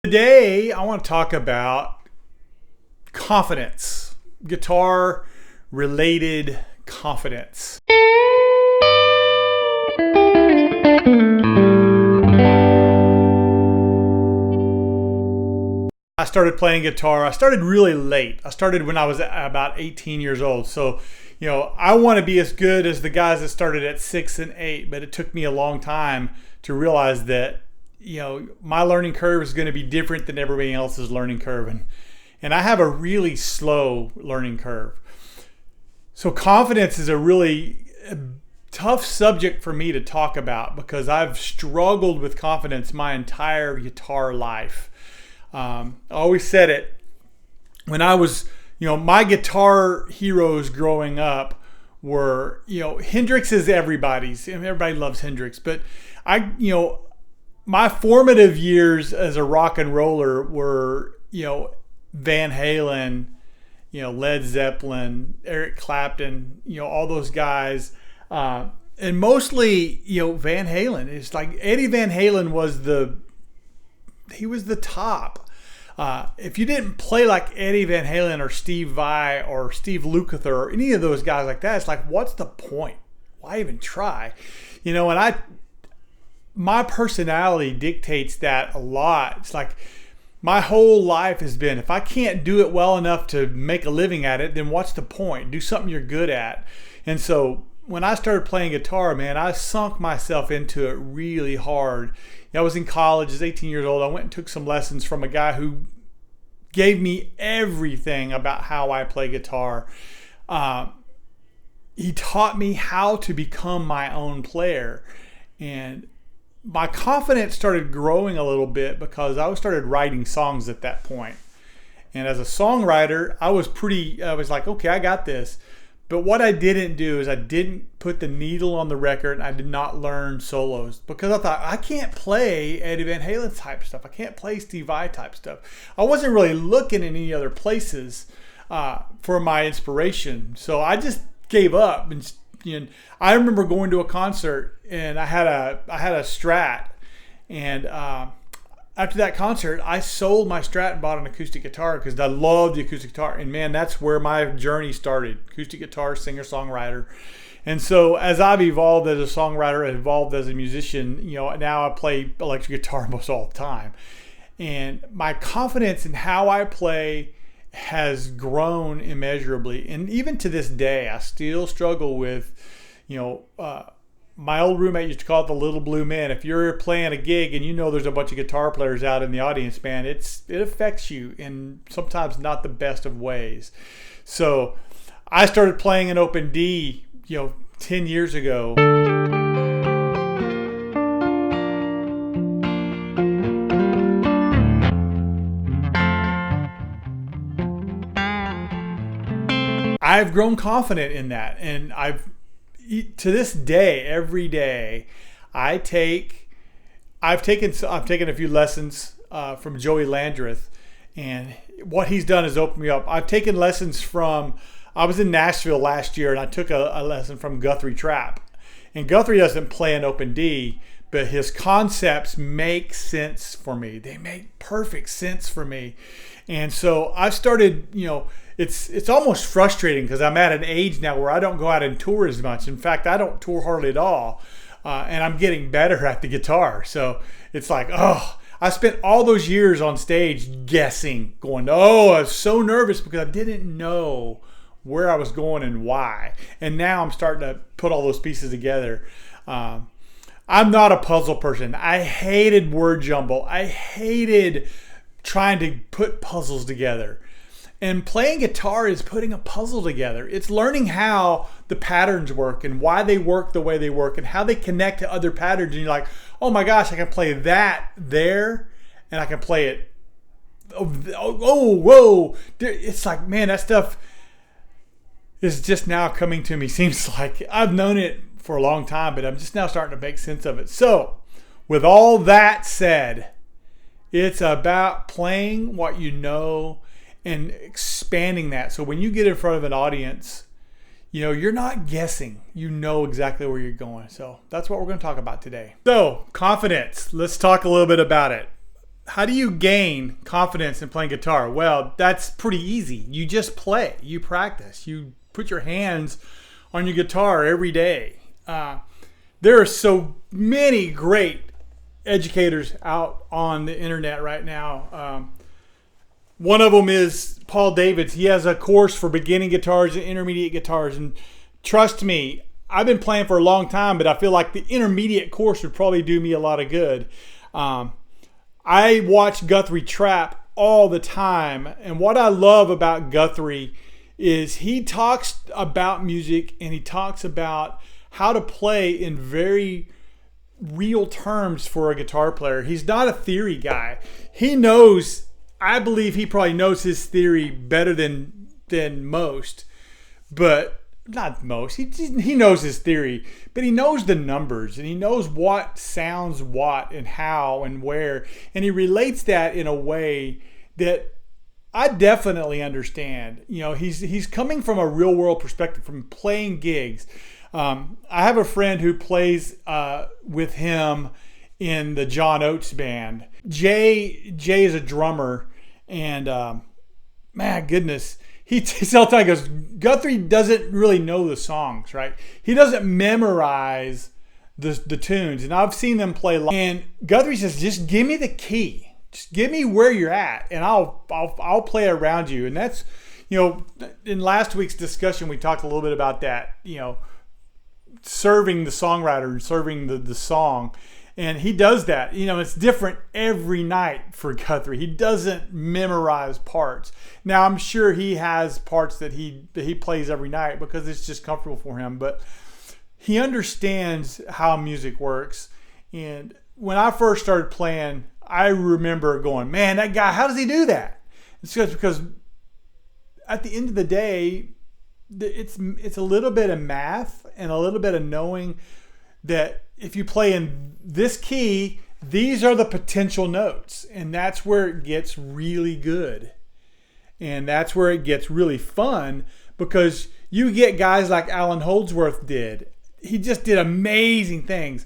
Today, I want to talk about confidence, guitar-related confidence. I started playing guitar. I started really late. I started when I was about 18 years old. So, I want to be as good as the guys that started at 6 and 8, but it took me a long time to realize that my learning curve is going to be different than everybody else's learning curve. And I have a really slow learning curve. So confidence is a really tough subject for me to talk about because I've struggled with confidence my entire guitar life. I always said it when I was, my guitar heroes growing up were, Hendrix is everybody's. Everybody loves Hendrix, but my formative years as a rock and roller were, Van Halen, Led Zeppelin, Eric Clapton, all those guys. And mostly, Van Halen. It's like Eddie Van Halen was the top. If you didn't play like Eddie Van Halen or Steve Vai or Steve Lukather or any of those guys like that, it's like, what's the point? Why even try? And my personality dictates that a lot. It's like my whole life has been, if I can't do it well enough to make a living at it, then what's the point? Do something you're good at. And so when I started playing guitar, man, I sunk myself into it really hard. I was in college, I was 18 years old. I went and took some lessons from a guy who gave me everything about how I play guitar. He taught me how to become my own player. And my confidence started growing a little bit because I started writing songs at that point. And as a songwriter, I was like, okay, I got this. But what I didn't do is I didn't put the needle on the record, and I did not learn solos because I thought, I can't play Eddie Van Halen type stuff. I can't play Steve Vai type stuff. I wasn't really looking in any other places for my inspiration. So I just gave up. And I remember going to a concert and I had a Strat, and after that concert I sold my Strat and bought an acoustic guitar because I loved the acoustic guitar. And man, that's where my journey started. Acoustic guitar, singer-songwriter. And so as I've evolved as a songwriter, evolved as a musician, now I play electric guitar most all the time. And my confidence in how I play has grown immeasurably. And even to this day, I still struggle with, my old roommate used to call it the little blue men. If you're playing a gig and there's a bunch of guitar players out in the audience, man, it affects you in sometimes not the best of ways. So I started playing an open D, 10 years ago. I've grown confident in that, and to this day, every day, I've taken a few lessons from Joey Landreth, and what he's done is opened me up. I've taken lessons I was in Nashville last year, and I took a lesson from Guthrie Trapp, and Guthrie doesn't play an open D, but his concepts make sense for me. They make perfect sense for me, and so I started, It's almost frustrating because I'm at an age now where I don't go out and tour as much. In fact, I don't tour hardly at all. And I'm getting better at the guitar. So it's like, I spent all those years on stage guessing, going, I was so nervous because I didn't know where I was going and why. And now I'm starting to put all those pieces together. I'm not a puzzle person. I hated word jumble. I hated trying to put puzzles together. And playing guitar is putting a puzzle together. It's learning how the patterns work and why they work the way they work and how they connect to other patterns. And you're like, oh my gosh, I can play that there and I can play it. Whoa. It's like, man, that stuff is just now coming to me. Seems like I've known it for a long time, but I'm just now starting to make sense of it. So with all that said, it's about playing what you know and expanding that. So when you get in front of an audience, you're not guessing. You know exactly where you're going. So that's what we're going to talk about today. So confidence. Let's talk a little bit about it. how do you gain confidence in playing guitar? Well, that's pretty easy. You just play. You practice. You put your hands on your guitar every day. There are so many great educators out on the internet right now. One of them is Paul Davids. He has a course for beginning guitars and intermediate guitars. And trust me, I've been playing for a long time, but I feel like the intermediate course would probably do me a lot of good. I watch Guthrie Trapp all the time, and what I love about Guthrie is he talks about music and he talks about how to play in very real terms for a guitar player. He's not a theory guy. He knows, I believe he probably knows his theory better than most, but not most. He knows his theory, but he knows the numbers and he knows what sounds what and how and where, and he relates that in a way that I definitely understand. You know, he's coming from a real world perspective, from playing gigs. I have a friend who plays with him in the John Oates band. Jay is a drummer, and man, goodness. He tells time, he goes, Guthrie doesn't really know the songs, right? He doesn't memorize the tunes. And I've seen them play live. And Guthrie says, just give me the key. Just give me where you're at, and I'll play around you. And that's, you know, in last week's discussion, we talked a little bit about that, you know, serving the songwriter and serving the song. And he does that. You know, it's different every night for Guthrie. He doesn't memorize parts. Now, I'm sure he has parts that he plays every night because it's just comfortable for him. But he understands how music works. And when I first started playing, I remember going, man, that guy, how does he do that? It's just because at the end of the day, it's a little bit of math and a little bit of knowing that if you play in this key, these are the potential notes. And that's where it gets really good. And that's where it gets really fun, because you get guys like Alan Holdsworth did. He just did amazing things.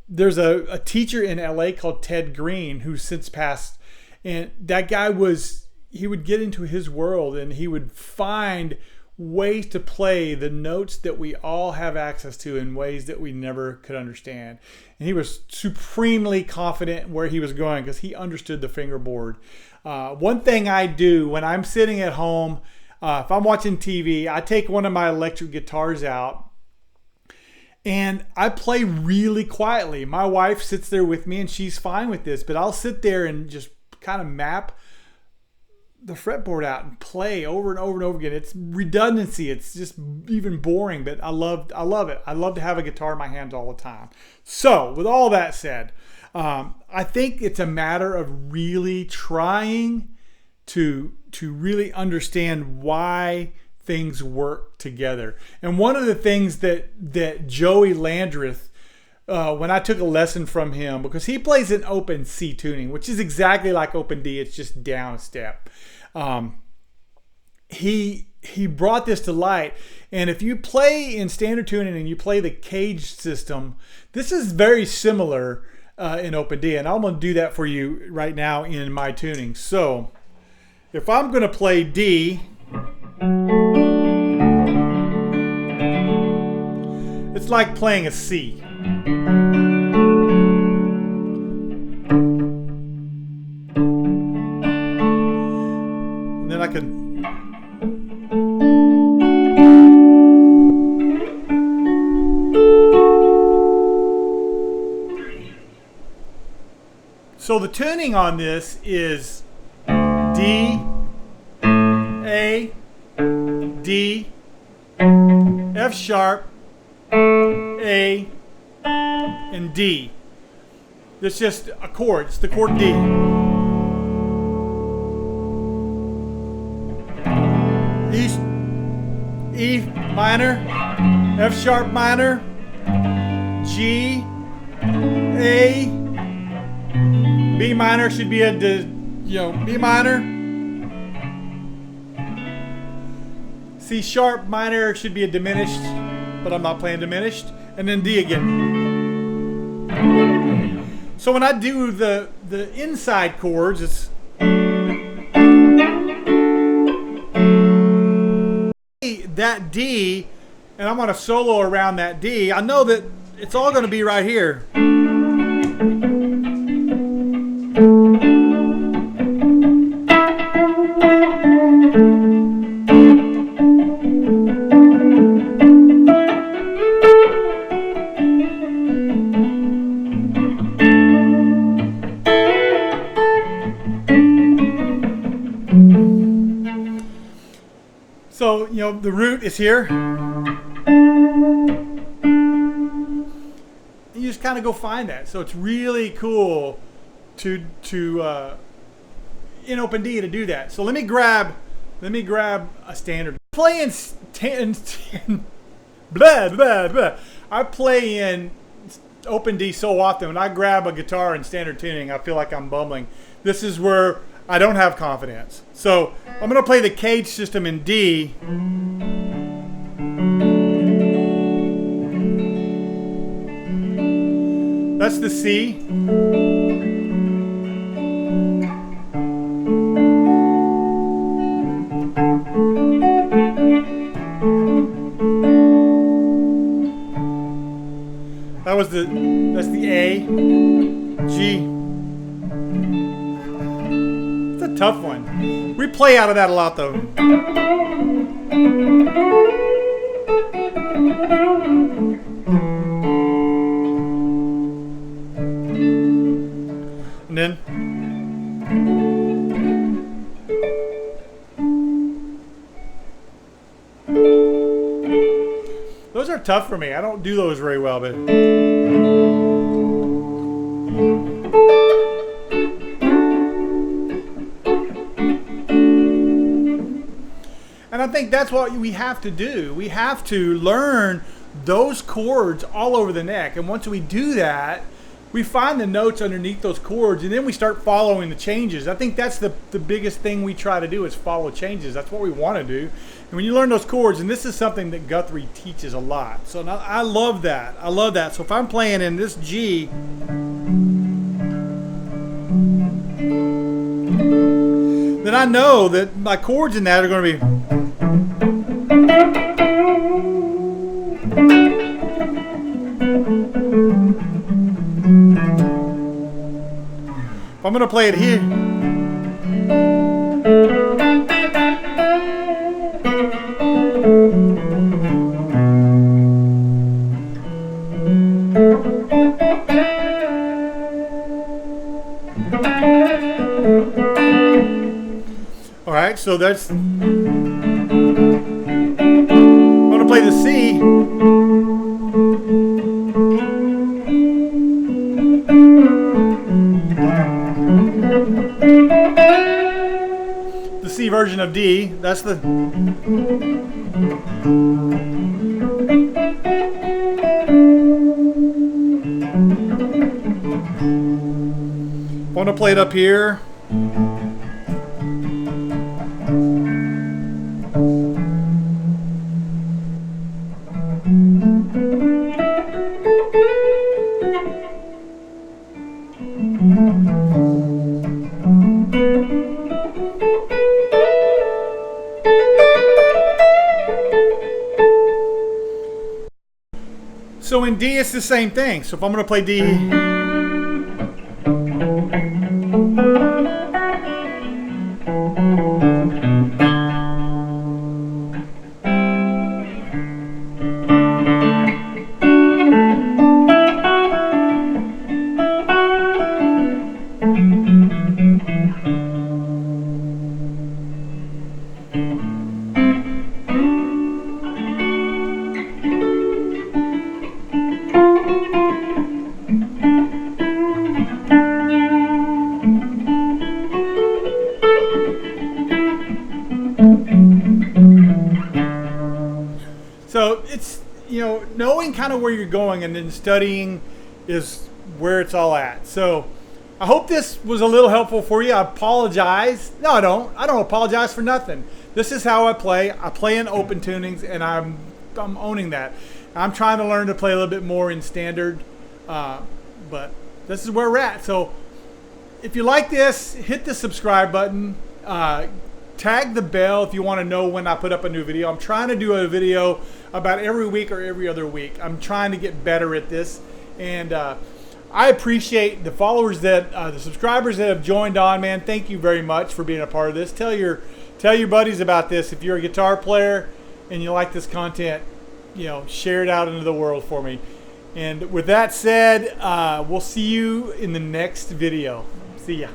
There's a teacher in LA called Ted Green who's since passed. And that guy he would get into his world and he would find ways to play the notes that we all have access to in ways that we never could understand. And he was supremely confident where he was going because he understood the fingerboard. One thing I do when I'm sitting at home, if I'm watching TV, I take one of my electric guitars out and I play really quietly. My wife sits there with me and she's fine with this, but I'll sit there and just kind of map the fretboard out and play over and over and over again. It's redundancy. It's just even boring, but I love it. I love to have a guitar in my hands all the time. So with all that said, I think it's a matter of really trying to really understand why things work together. And one of the things that Joey Landreth, when I took a lesson from him, because he plays an open C tuning, which is exactly like open D, it's just down a step. He brought this to light, and if you play in standard tuning and you play the cage system, this is very similar in open D, and I'm going to do that for you right now in my tuning. So if I'm going to play D, it's like playing a C. And then I can so the tuning on this is D, A, D, F sharp, A, and D. It's just a chord. It's the chord D. E minor, F sharp minor, G, A, B minor should be B minor. C sharp minor should be a diminished, but I'm not playing diminished. And then D again. So when I do the inside chords, it's that D, and I'm going to solo around that D. I know that it's all going to be right here. So, you know, the root is here. You just kind of go find that. So it's really cool to in Open D to do that. So let me grab a standard. Playing blah blah blah. I play in Open D so often. When I grab a guitar in standard tuning, I feel like I'm bumbling. This is where I don't have confidence. So I'm going to play the cage system in D. That's the C. That's the A, G. It's a tough one. We play out of that a lot though. And then those are tough for me. I don't do those very well, but and I think that's what we have to do. We have to learn those chords all over the neck. And once we do that, we find the notes underneath those chords, and then we start following the changes. I think that's the biggest thing we try to do is follow changes. That's what we want to do. And when you learn those chords, and this is something that Guthrie teaches a lot. So now, I love that. I love that. So if I'm playing in this G, then I know that my chords in that are going to be. I'm going to play it here. All right, so that's. I'm going to play the C. The C version of D, that's the. I want to play it up here. So in D, it's the same thing. So if I'm going to play D, so it's, you know, knowing kind of where you're going and then studying is where it's all at. So I hope this was a little helpful for you. I apologize. No, I don't. I don't apologize for nothing. This is how I play. I play in open tunings, and I'm owning that. I'm trying to learn to play a little bit more in standard, but this is where we're at. So if you like this, hit the subscribe button. Tag the bell if you want to know when I put up a new video. I'm trying to do a video about every week or every other week. I'm trying to get better at this, and I appreciate the followers that the subscribers that have joined on, man. Thank you very much for being a part of this. Tell your buddies about this. If you're a guitar player and you like this content, you know, share it out into the world for me. And with that said, we'll see you in the next video. See ya.